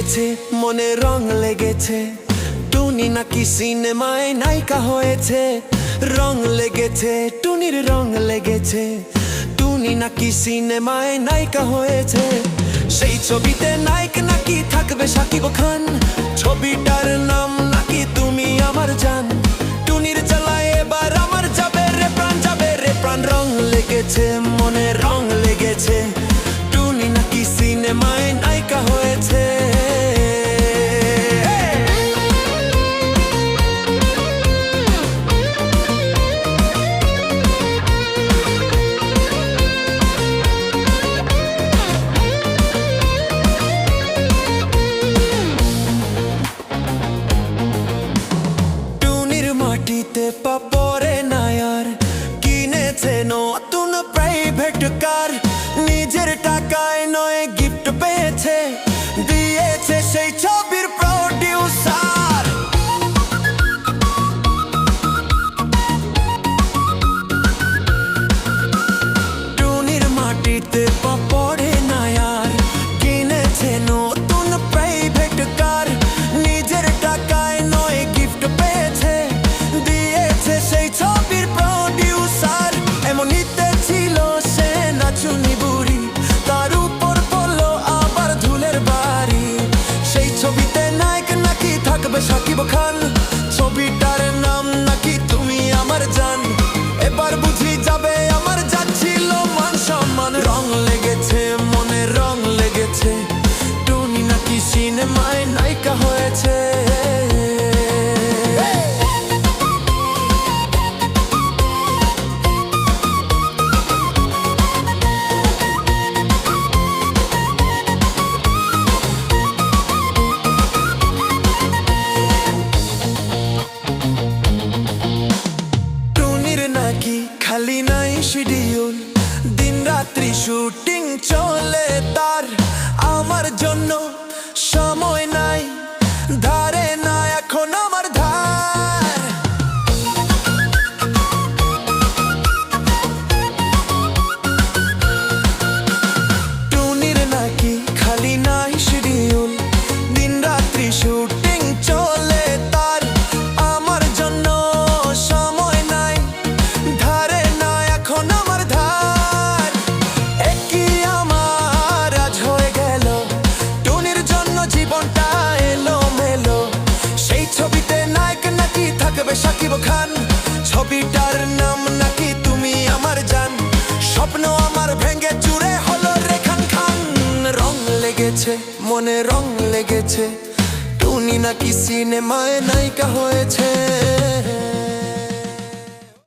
লেগেছে, মনে রং লেগেছে, টুনি নাকি সিনেমায় নায়িকা হয়েছে। রং লেগেছে, টুনির রং লেগেছে, টুনি নাকি সিনেমায় নায়িকা হয়েছে। সেই ছবিতে নায়ক নাকি থাকবে শাকিব খান, ছবিটার নাম নাকি তুমি আমার জান। টুনির জ্বালায় এবার আমার যাবে রে প্রাণ, যাবে রে প্রাণ। রং লেগেছে, মনে রং লেগেছে, টুনি নাকি সিনেমায় নায়িকা হয়েছে। মাটিতে পা পড়ে না আর, কিনেছে নতুন প্রাইভেট কার। নিজের টাকায় নয় গিফট পেয়েছে, দিয়েছে সেই ছবির প্রডিউসার। টুনির মাটিতে পা পড়ে না আর, কিনেছে নতুন প্রাইভেট কার। নিজের টাকায় নয় গিফট পেয়েছে, সেই ছবির প্রডিউসার। এমনিতে ছিল সে নাচুনি বুড়ি, তার উপর পড়লো আবার ধুলের বাড়ি। সেই ছবিতে নায়ক নাকি থাকবে শাকিব খান, ছবিটার নাম নাকি তুমি আমার জান। এবার বুঝি যাবে আমার যাচ্ছিল মান সম্মান। রং লেগেছে, মনে রং লেগেছে, টুনি নাকি সিনেমায় নায়িকা হয়েছে। খালি নাই শিডিউল, দিন রাত্রি শুটিং চলে তার। আমার জন্য সময় নাই, ধারে না এখন আমার ধার। টুনির নাকি খালি নাই শিডিউল, দিন রাত্রি শুটিং চলে তার। আমার জন্য সময় নাই, ধারে না এখন আমার ধার। একই আমার আজ হয়ে গেল, টুনির জন্য জীবনটা এলো মেলো। সেই ছবিতে নায়ক নাকি থাকবে শাকিব খান, ছবিটার নাম নাকি তুমি আমার জান। স্বপ্ন আমার ভেঙে চুরে হলো রে খান খান। রং লেগেছে, মনে রং লেগেছে, টুনি নাকি সিনেমায় নায়িকা হয়েছে।